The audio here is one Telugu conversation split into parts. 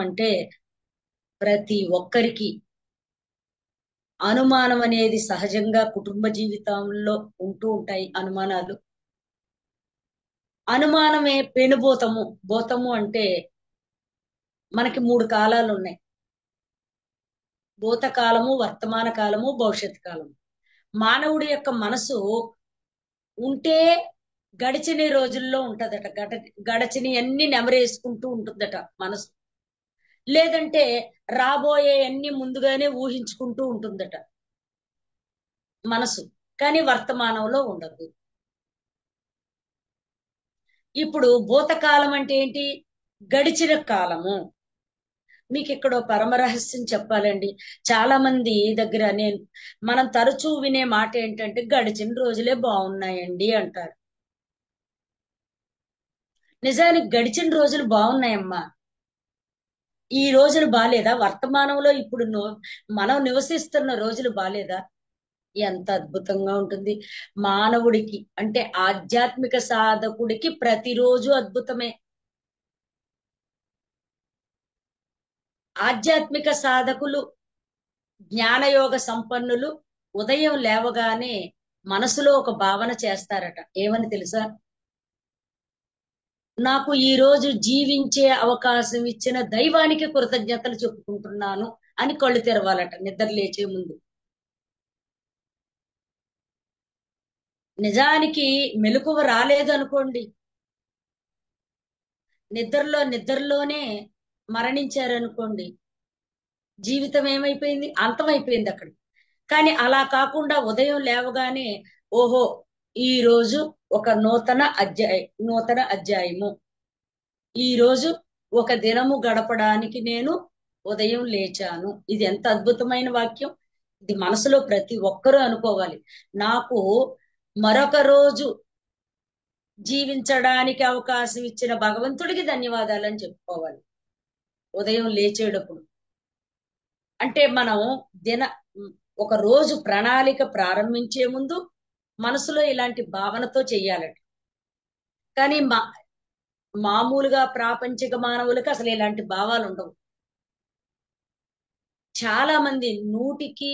అంటే ప్రతి ఒక్కరికి అనుమానం అనేది సహజంగా కుటుంబ జీవితంలో ఉంటూ ఉంటాయి అనుమానాలు. అనుమానమే పెనుభూతము. భూతము అంటే మనకి 3 కాలాలు ఉన్నాయి. భూతకాలము, వర్తమాన కాలము, భవిష్యత్ కాలము. మానవుడి యొక్క మనసు ఉంటే గడిచిన రోజుల్లో ఉంటదట. గడచిని అన్ని నెమరేసుకుంటూ ఉంటుందట మనసు. లేదంటే రాబోయే అన్ని ముందుగానే ఊహించుకుంటూ ఉంటుందట మనసు. కానీ వర్తమానంలో ఉండదు. ఇప్పుడు భూతకాలం అంటే ఏంటి? గడిచిన కాలము. మీకు ఇక్కడ పరమ రహస్యం చెప్పాలండి. చాలా మంది దగ్గర మనం తరచూ వినే మాట ఏంటంటే గడిచిన రోజులే బాగున్నాయండి అంటారు. నిజానికి గడిచిన రోజులు బాగున్నాయమ్మా. ఈ రోజులు బాలేదా? వర్తమానంలో ఇప్పుడు మనం నివసిస్తున్న రోజులు బాలేదా? ఎంత అద్భుతంగా ఉంటుంది మానవుడికి. అంటే ఆధ్యాత్మిక సాధకుడికి ప్రతిరోజు అద్భుతమే. ఆధ్యాత్మిక సాధకులు, జ్ఞానయోగ సంపన్నులు ఉదయం లేవగానే మనసులో ఒక భావన చేస్తారట. ఏమని తెలుసా? నాకు ఈ రోజు జీవించే అవకాశం ఇచ్చిన దైవానికి కృతజ్ఞతలు చెప్పుకుంటున్నాను అని కళ్ళు తెరవాలట నిద్ర లేచే ముందు. నిజానికి మెలకువ రాలేదు అనుకోండి, నిద్రలోనే మరణించారనుకోండి, జీవితం ఏమైపోయింది? అంతమైపోయింది అక్కడ. కానీ అలా కాకుండా ఉదయం లేవగానే ఓహో, ఈ రోజు ఒక నూతన అధ్యాయము, ఈ రోజు ఒక దినము గడపడానికి నేను ఉదయం లేచాను. ఇది ఎంత అద్భుతమైన వాక్యం! ఇది మనసులో ప్రతి ఒక్కరూ అనుకోవాలి. నాకు మరొక రోజు జీవించడానికి అవకాశం ఇచ్చిన భగవంతుడికి ధన్యవాదాలని చెప్పుకోవాలి ఉదయం లేచేటప్పుడు. అంటే మనం దిన ఒక రోజు ప్రణాళిక ప్రారంభించే ముందు మనసులో ఇలాంటి భావనతో చెయ్యాలట. కానీ మామూలుగా ప్రాపంచిక మానవులకు అసలు ఇలాంటి భావాలు ఉండవు. చాలా మంది 100కి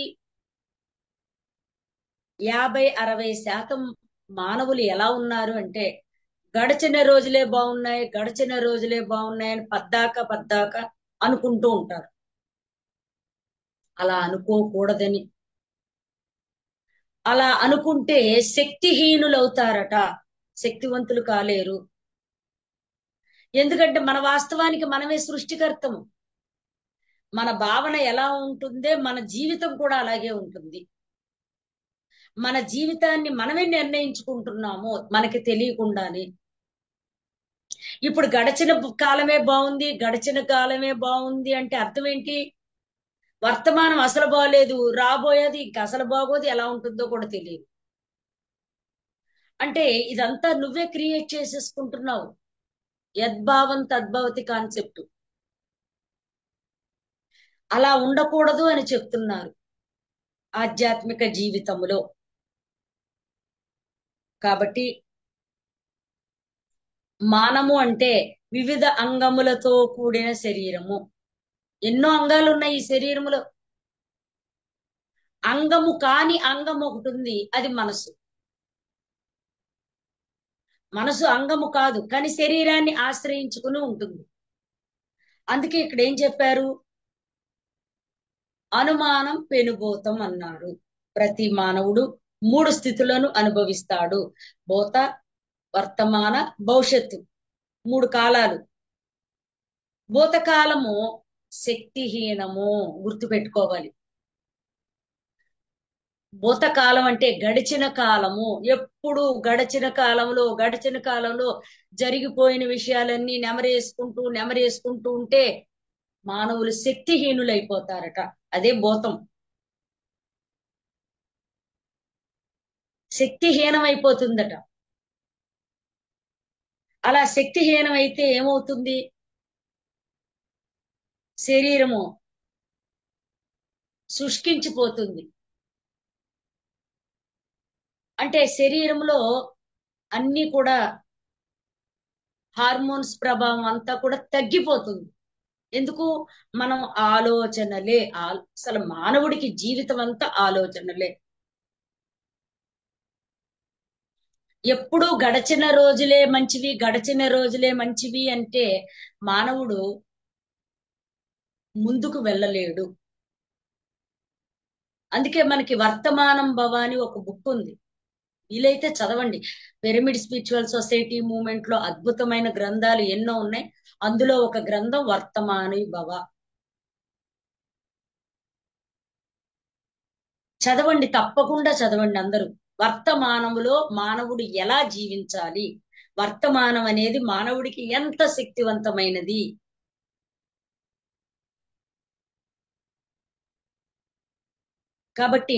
50-60% మానవులు ఎలా ఉన్నారు అంటే గడిచిన రోజులే బాగున్నాయి, గడిచిన రోజులే బాగున్నాయని పద్దాక అనుకుంటూ ఉంటారు. అలా అనుకోకూడదని. అలా అనుకుంటే శక్తిహీనులు అవుతారట, శక్తివంతులు కాలేరు. ఎందుకంటే మన వాస్తవానికి మనమే సృష్టికర్తము. మన భావన ఎలా ఉంటుందే మన జీవితం కూడా అలాగే ఉంటుంది. మన జీవితాన్ని మనమే నిర్ణయించుకుంటున్నాము మనకి తెలియకుండానే. ఇప్పుడు గడిచిన కాలమే బాగుంది అంటే అర్థం ఏంటి? వర్తమానం అసలు బాగలేదు, రాబోయేది ఇంకా అసలు బాగోదు, ఎలా ఉంటుందో కూడా తెలియదు. అంటే ఇదంతా నువ్వే క్రియేట్ చేసేసుకుంటున్నావు. యద్భావం తద్భవతి కాన్సెప్ట్. అలా ఉండకూడదు అని చెప్తున్నారు ఆధ్యాత్మిక జీవితంలో. కాబట్టి మానము అంటే వివిధ అంగములతో కూడిన శరీరము. ఎన్నో అంగాలు ఉన్నాయి ఈ శరీరములో. అంగము కాని అంగం ఒకటి ఉంది, అది మనసు. మనసు అంగము కాదు, కానీ శరీరాన్ని ఆశ్రయించుకుని ఉంటుంది. అందుకే ఇక్కడ ఏం చెప్పారు? అనుమానం పెనుభూతం అన్నారు. ప్రతి మానవుడు 3 స్థితులను అనుభవిస్తాడు. భూత, వర్తమాన, భవిష్యత్తు. 3 కాలాలు. భూతకాలము శక్తిహీనము, గుర్తుపెట్టుకోవాలి. భూతకాలం అంటే గడిచిన కాలము. ఎప్పుడు గడిచిన కాలంలో జరిగిపోయిన విషయాలన్నీ నెమరేసుకుంటూ ఉంటే మానవులు శక్తిహీనులైపోతారట. అదే భూతం. శక్తిహీనమైపోతుందట. అలా శక్తిహీనమైతే ఏమవుతుంది? శరీరము శుష్కించిపోతుంది. అంటే శరీరంలో అన్ని కూడా హార్మోన్స్ ప్రభావం అంతా కూడా తగ్గిపోతుంది. ఎందుకు? మనం ఆలోచనలే అసలు మానవుడికి జీవితం అంతా ఆలోచనలే. ఎప్పుడు గడచిన రోజులే మంచివి, గడచిన రోజులే మంచివి అంటే మానవుడు ముందుకు వెళ్ళలేడు. అందుకే మనకి వర్తమానం భవ అని ఒక బుక్ ఉంది, వీలైతే చదవండి. పిరమిడ్ స్పిరిచువల్ సొసైటీ మూవ్మెంట్ లో అద్భుతమైన గ్రంథాలు ఎన్నో ఉన్నాయి. అందులో ఒక గ్రంథం వర్తమాని భవ. చదవండి, తప్పకుండా చదవండి అందరూ. వర్తమానములో మానవుడు ఎలా జీవించాలి, వర్తమానం అనేది మానవుడికి ఎంత శక్తివంతమైనది. కాబట్టి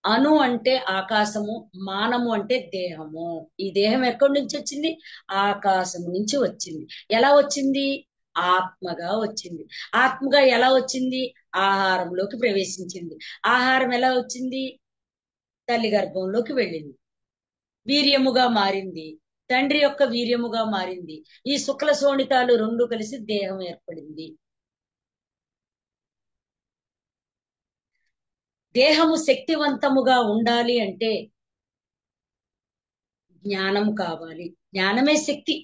అణు అంటే ఆకాశము, మానము అంటే దేహము. ఈ దేహం ఎక్కడి నుంచి వచ్చింది? ఆకాశం నుంచి వచ్చింది. ఎలా వచ్చింది? ఆత్మగా వచ్చింది. ఆత్మగా ఎలా వచ్చింది? ఆహారంలోకి ప్రవేశించింది. ఆహారం ఎలా వచ్చింది? తల్లి గర్భంలోకి వెళ్ళింది, వీర్యముగా మారింది, తండ్రి యొక్క వీర్యముగా మారింది. ఈ శుక్ల శోణితాలు రెండు కలిసి దేహం ఏర్పడింది. దేహము శక్తివంతముగా ఉండాలి అంటే జ్ఞానం కావాలి. జ్ఞానమే శక్తి.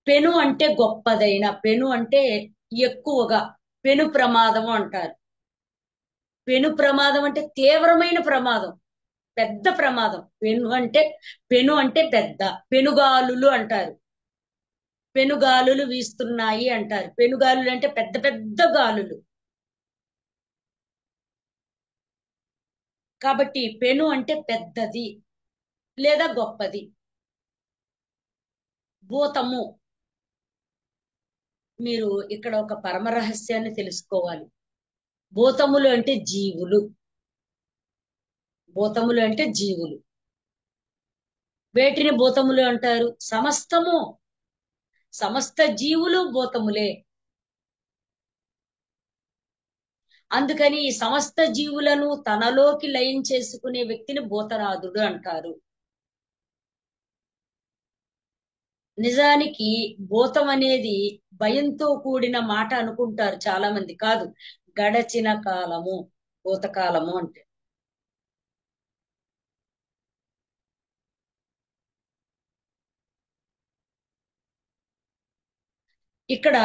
పెను అంటే గొప్పదైన, పెను అంటే ఎక్కువగా, పెను ప్రమాదము అంటారు. పెను ప్రమాదం అంటే తీవ్రమైన ప్రమాదం, పెద్ద ప్రమాదం. పెను అంటే పెద్ద. పెనుగాలులు అంటారు, పెనుగాలులు వీస్తున్నాయి అంటారు. పెనుగాలులు అంటే పెద్ద పెద్ద గాలులు. కాబట్టి పెను అంటే పెద్దది లేదా గొప్పది. భూతము, మీరు ఇక్కడ ఒక పరమ రహస్యాన్ని తెలుసుకోవాలి. భూతములు అంటే జీవులు. భూతములు అంటే జీవులు. వేటిని భూతములు అంటారు? సమస్తము, సమస్త జీవులు భూతములే. అందుకని ఈ సమస్త జీవులను తనలోకి లయం చేసుకునే వ్యక్తిని భూతనాథుడు అంటారు. నిజానికి భూతం అనేది భయంతో కూడిన మాట అనుకుంటారు చాలా మంది. కాదు, గడచిన కాలము భూతకాలము అంటే. ఇక్కడ